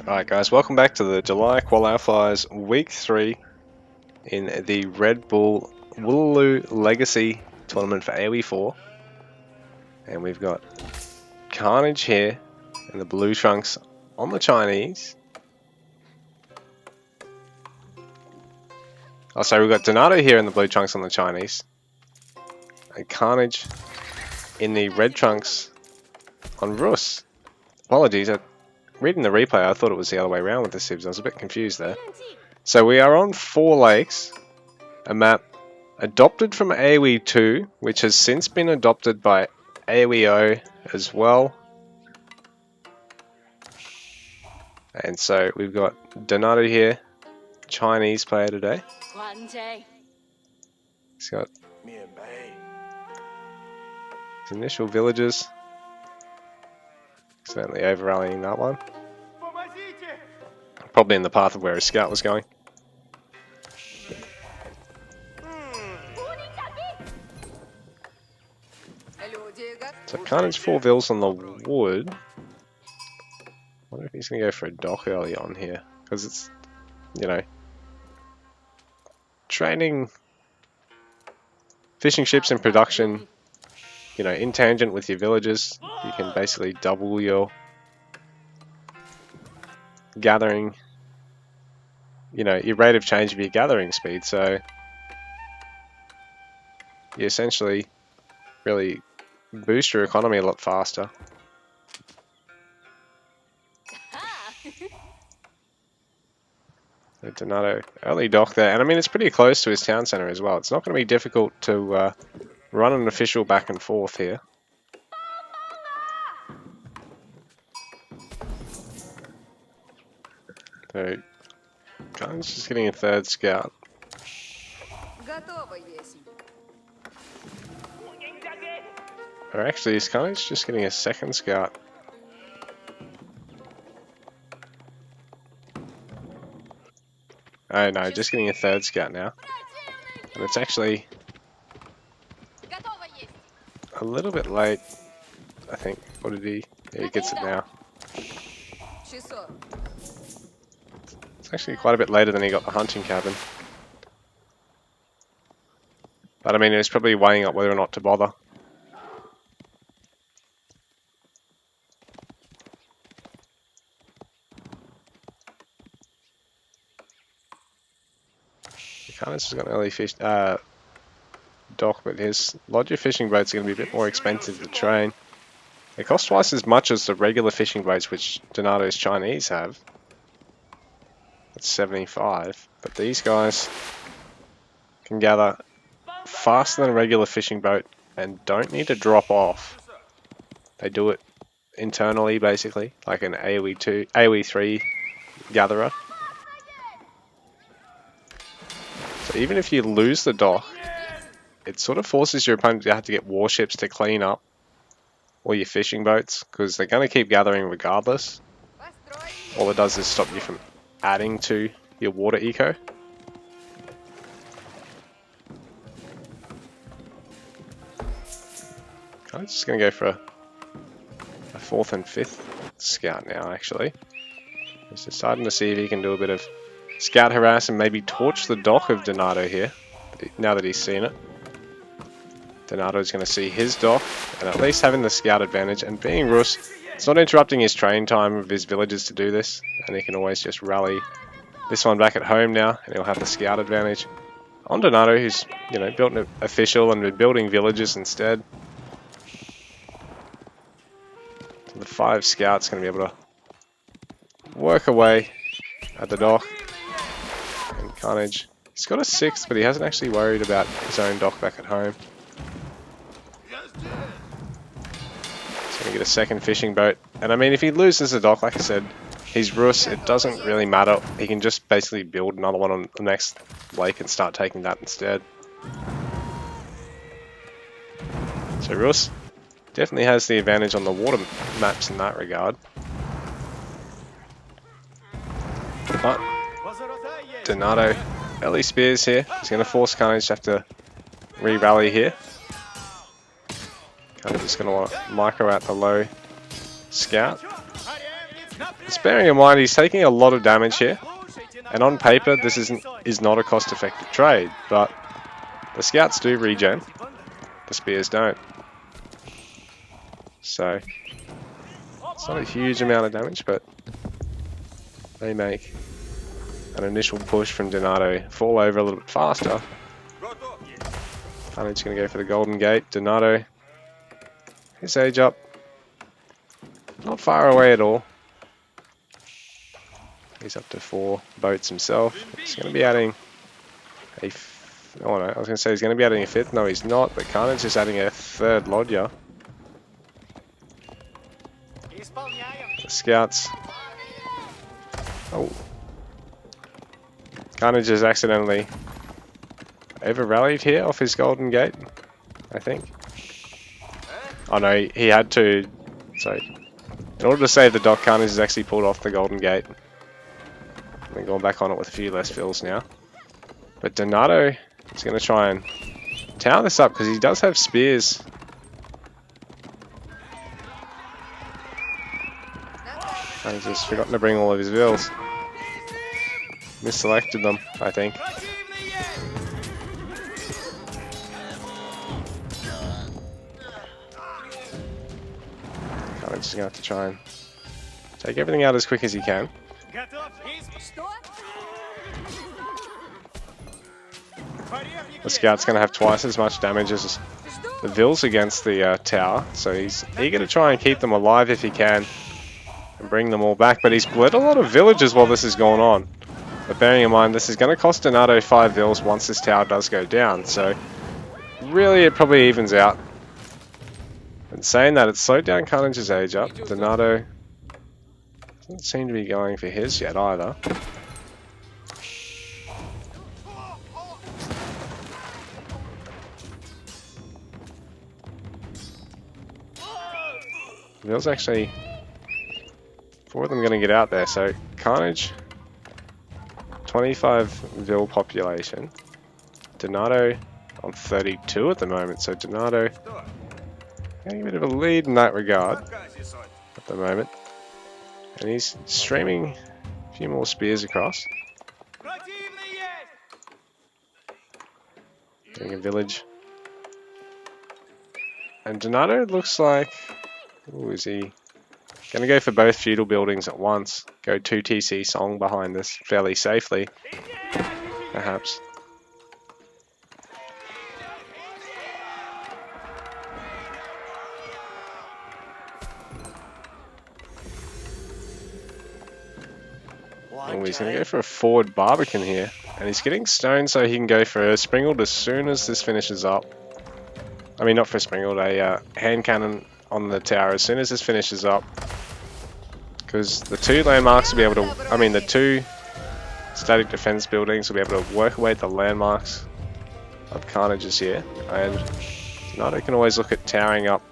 Alright guys, welcome back to the July Qualifiers Week 3 in the Red Bull Wololo Legacy Tournament for AoE 4. And we've got Carnage here in the blue trunks on the Chinese. Oh, sorry, we've got Donato here in the blue trunks on the Chinese. And Carnage in the red trunks on Rus. Apologies, reading the replay I thought it was the other way around with the Sibs. I was a bit confused there. So we are on 4 Lakes, a map adopted from AoE 2, which has since been adopted by AoEO as well. And so we've got Donato here, Chinese player today. He's got his initial villages. Accidentally over rallying that one. Probably in the path of where his scout was going. So Carnage 4 vills on the wood. I wonder if he's going to go for a dock early on here. Because it's, you know, training fishing ships in production, you know, in tangent with your villages. You can basically double your gathering, you know, your rate of change of your gathering speed. So you essentially really boost your economy a lot faster. So Donato, early dock there, and I mean it's pretty close to his town center as well. It's not going to be difficult to run an official back and forth here. So Carnage just getting a 3rd scout. Or actually, is Carnage just getting a 2nd scout? Oh no, just getting a 3rd scout now. And it's actually a little bit late, I think. What did he? Yeah, he gets it now. It's actually quite a bit later than he got the hunting cabin. But I mean, he was probably weighing up whether or not to bother. Carnage has got an early fish dock, but his lodger fishing boats are going to be a bit more expensive to train. They cost twice as much as the regular fishing boats which Donato's Chinese have. That's 75, but these guys can gather faster than a regular fishing boat and don't need to drop off. They do it internally, basically, like an AoE 3 gatherer. So even if you lose the dock, it sort of forces your opponent to have to get warships to clean up all your fishing boats, because they're going to keep gathering regardless. All it does is stop you from adding to your water eco. I'm just going to go for a 4th and 5th scout now, actually. He's deciding to see if he can do a bit of scout harass and maybe torch the dock of Donato here, now that he's seen it. Donato's going to see his dock, and at least having the scout advantage, and being Rus, it's not interrupting his train time of his villagers to do this, and he can always just rally this one back at home now, and he'll have the scout advantage on Donato, who's, you know, built an official and been building villages instead. So the 5 scouts going to be able to work away at the dock. And Carnage, he's got a 6th, but he hasn't actually worried about his own dock back at home. He's going to get a 2nd fishing boat. And I mean, if he loses the dock, like I said, he's Rus, it doesn't really matter. He can just basically build another one on the next lake and start taking that instead. So Rus definitely has the advantage on the water maps in that regard. But Donato, early spears here. He's going to force Carnage to have to re-rally here. Kind of just going to want to micro out the low scout. Just bearing in mind he's taking a lot of damage here, and on paper this is not a cost-effective trade, but the scouts do regen, the spears don't. So it's not a huge amount of damage, but they make an initial push from Donato fall over a little bit faster. Carnage going to go for the golden gate. Donato, his age up, not far away at all. He's up to 4 boats himself. He's going to be adding a... Oh no, I was going to say he's going to be adding a 5th. No, he's not, but Carnage is adding a 3rd Lodya. The scouts... Oh. Carnage has accidentally over-rallied here off his golden gate, I think. Oh no, he had to... So, in order to save the dock, Carnage has actually pulled off the golden gate. And going back on it with a few less fills now. But Donato is going to try and tower this up because he does have spears. And he's just forgotten to bring all of his vills. Misselected them, I think. Carnage is going to have to try and take everything out as quick as he can. The scout's going to have twice as much damage as the vills against the tower, so he's eager to try and keep them alive if he can and bring them all back, but he's bled a lot of villagers while this is going on. But bearing in mind, this is going to cost Donato 5 vills once this tower does go down, so really it probably evens out. And saying that, it's slowed down Carnage's age up. Donato doesn't seem to be going for his yet either. There's actually 4 of them going to get out there, so Carnage, 25 Vil population, Donato on 32 at the moment, so Donato getting a bit of a lead in that regard at the moment, and he's streaming a few more spears across, getting a village, and Donato looks like... Ooh, is he going to go for both feudal buildings at once? Go 2 TC Song behind this fairly safely, perhaps. Oh, he's going to go for a forward Barbican here, and he's getting stoned so he can go for a Springald as soon as this finishes up. I mean, not for a Springald, a hand cannon on the tower as soon as this finishes up, because the 2 landmarks will be able to, I mean the 2 static defense buildings will be able to work away at the landmarks of Carnage's here, and Donato can always look at towering up,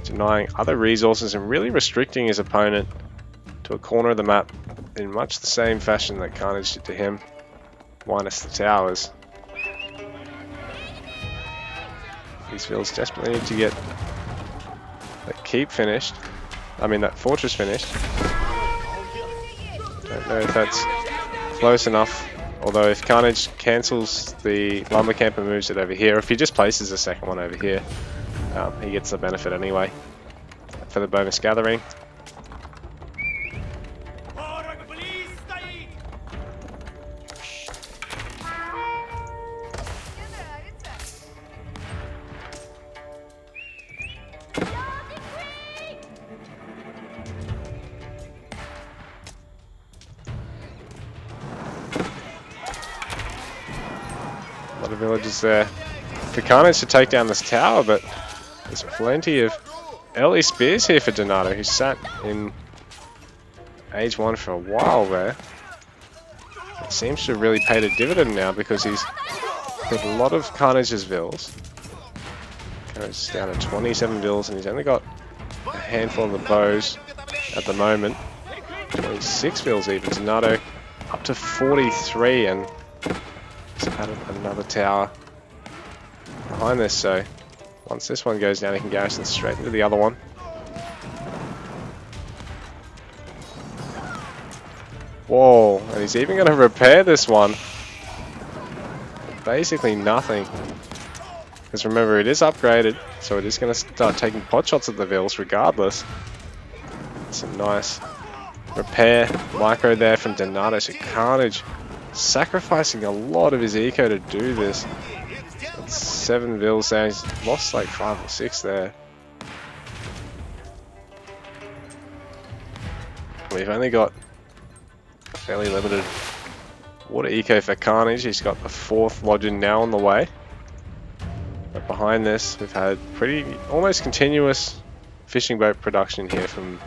denying other resources and really restricting his opponent to a corner of the map in much the same fashion that Carnage did to him, minus the towers. These fields desperately need to get that keep finished. I mean that fortress finished. Don't know if that's close enough. Although if Carnage cancels the lumber camp and moves it over here, if he just places the second one over here, he gets the benefit anyway for the bonus gathering. A lot of villagers there for Carnage to take down this tower, but there's plenty of early spears here for Donato, who sat in Age 1 for a while there. It seems to have really paid a dividend now because he's got a lot of Carnage's vills. Carnage's down to 27 vills and he's only got a handful of the bows at the moment. 26 vills even. Donato up to 43 and he's added another tower behind this, so once this one goes down he can garrison straight into the other one. Whoa, and he's even going to repair this one. Basically nothing. Because remember, it is upgraded, so it is going to start taking pot shots at the Vils regardless. Some nice repair micro there from Donato. So Carnage sacrificing a lot of his eco to do this. That's 7 Vils there. He's lost like 5 or 6 there. We've only got fairly limited water eco for Carnage. He's got the 4th Lodging now on the way. But behind this, we've had pretty almost continuous fishing boat production here from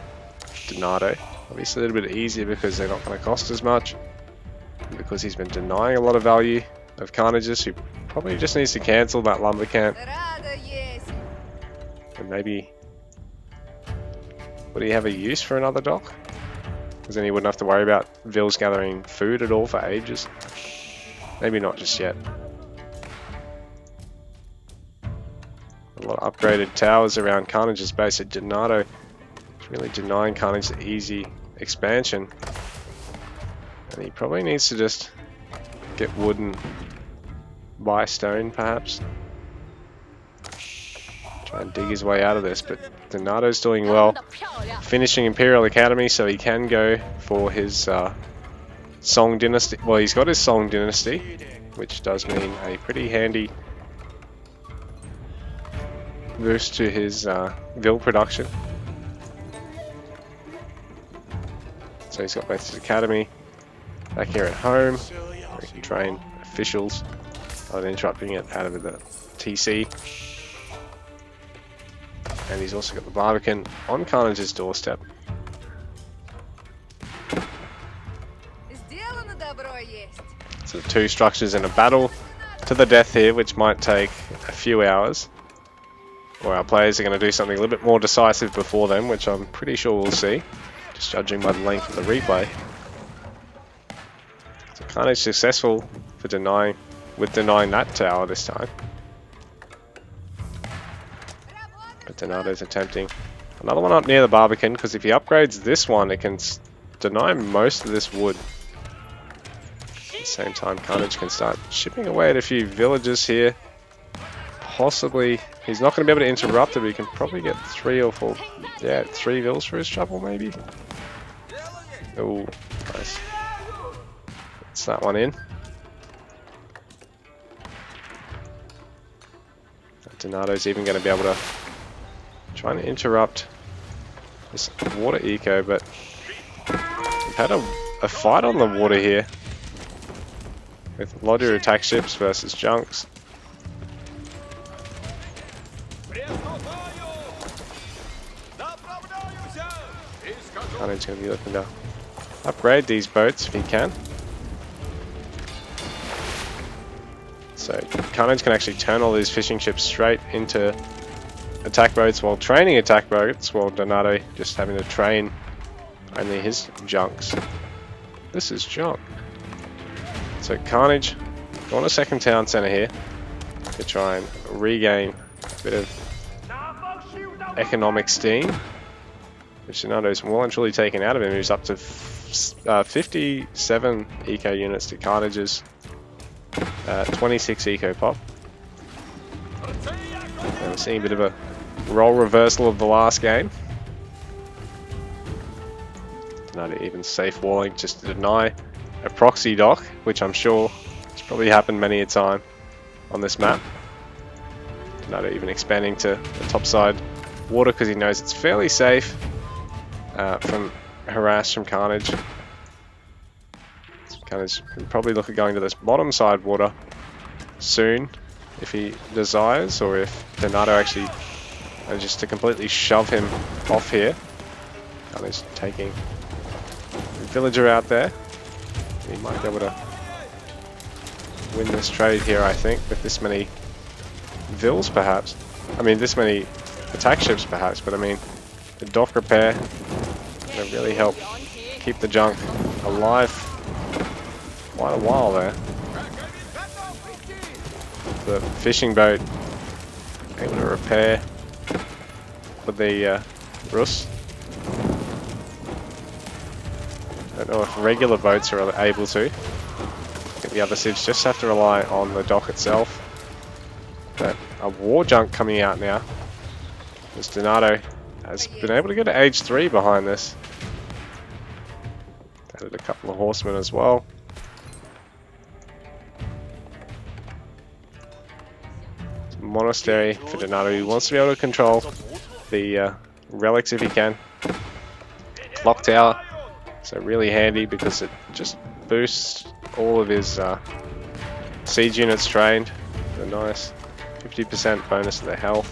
Donato. Obviously a little bit easier because they're not going to cost as much. And because he's been denying a lot of value of Carnages, who probably just needs to cancel that lumber camp. And maybe... would he have a use for another dock? Because then he wouldn't have to worry about Vils gathering food at all for ages. Maybe not just yet. A lot of upgraded towers around Carnage's base. So Donato is really denying Carnage the easy expansion. And he probably needs to just get wood and buy stone perhaps. Try and dig his way out of this, but Donato's doing well. Finishing Imperial Academy, so he can go for his Song Dynasty. Well, he's got his Song Dynasty, which does mean a pretty handy boost to his Vil production. So he's got both his Academy back here at home, where he can train officials without interrupting it out of the TC. And he's also got the Barbican on Carnage's doorstep. So 2 structures in a battle to the death here, which might take a few hours. Or our players are going to do something a little bit more decisive before them, which I'm pretty sure we'll see, just judging by the length of the replay. So Carnage successful for denying that tower this time. But Donato's attempting another one up near the Barbican, because if he upgrades this one, it can deny most of this wood. At the same time, Carnage can start chipping away at a few villages here. Possibly, he's not going to be able to interrupt it, but he can probably get 3 or 4, yeah, 3 vills for his trouble maybe. Oh, nice. Gets that one in. Donato's even going to be able to trying to interrupt this water eco, but we've had a fight on the water here with Lodger attack ships versus junks. Carnage's going to be looking to upgrade these boats if he can. So Carnage can actually turn all these fishing ships straight into attack boats while training attack boats, while Donato just having to train only his junks. This is junk. So Carnage going to second town center here to try and regain a bit of economic steam, which Donato's well and truly taken out of him. He's up to 57 eco units to Carnage's 26 eco pop. And we're seeing a bit of a role reversal of the last game. Donato even safe walling just to deny a proxy dock, which I'm sure has probably happened many a time on this map. Donato even expanding to the topside water because he knows it's fairly safe from harass from Carnage. Carnage can probably look at going to this bottom side water soon if he desires, or if Donato actually manages to completely shove him off here. Carnage taking a villager out there. He might be able to win this trade here, I think, with this many vills perhaps. I mean, this many attack ships perhaps, but I mean, the dock repair will really help keep the junk alive quite a while there. The fishing boat able to repair with the Rus. I don't know if regular boats are able to. The other civs just have to rely on the dock itself. But a war junk coming out now. As Donato has been able to get to age 3 behind this. Added a couple of horsemen as well. Monastery for Donato, who wants to be able to control the relics if he can. Clock tower, so really handy because it just boosts all of his siege units trained. A nice 50% bonus to their health.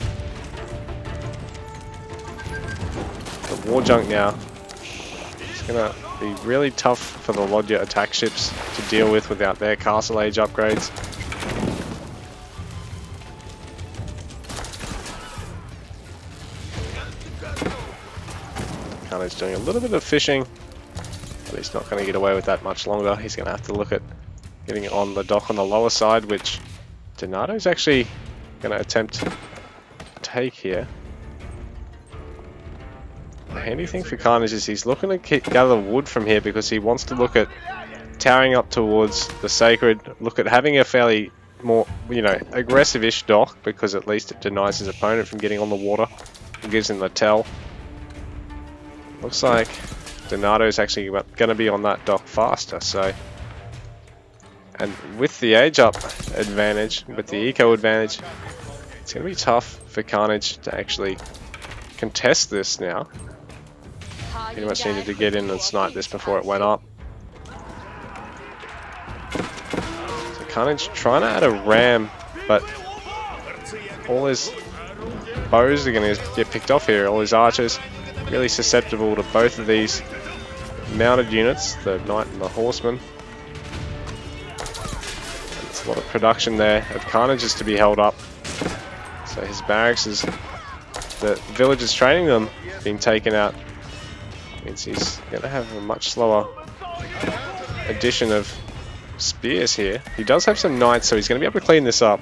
The war junk now. It's gonna be really tough for the Lodya attack ships to deal with without their castle age upgrades. Carnage doing a little bit of fishing, but he's not going to get away with that much longer. He's going to have to look at getting on the dock on the lower side, which Donato's actually going to attempt to take here. The handy thing for Carnage is he's looking to gather wood from here because he wants to look at towering up towards the Sacred, look at having a fairly more, you know, aggressive-ish dock because at least it denies his opponent from getting on the water and gives him the tell. Looks like Donato's actually going to be on that dock faster, so... And with the age up advantage, with the eco advantage, it's going to be tough for Carnage to actually contest this now. Pretty much needed to get in and snipe this before it went up. So Carnage trying to add a ram, but all his bows are going to get picked off here, all his archers. Really susceptible to both of these mounted units, the knight and the horseman. There's a lot of production there of Carnages to be held up. So his barracks is, the villagers training them being taken out. Means he's going to have a much slower addition of spears here. He does have some knights, so he's going to be able to clean this up.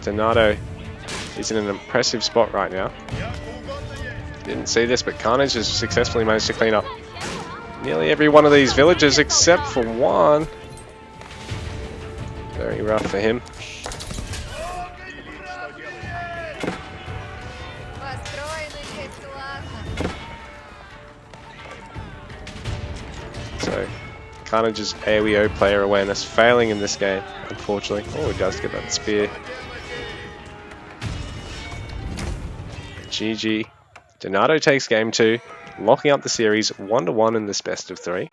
Donato is in an impressive spot right now. Didn't see this, but Carnage has successfully managed to clean up nearly every one of these villages except for one. Very rough for him. So Carnage's AoEO player awareness failing in this game, unfortunately. Oh, he does get that spear. GG. Donato takes game 2, locking up the series 1-1 in this best of 3.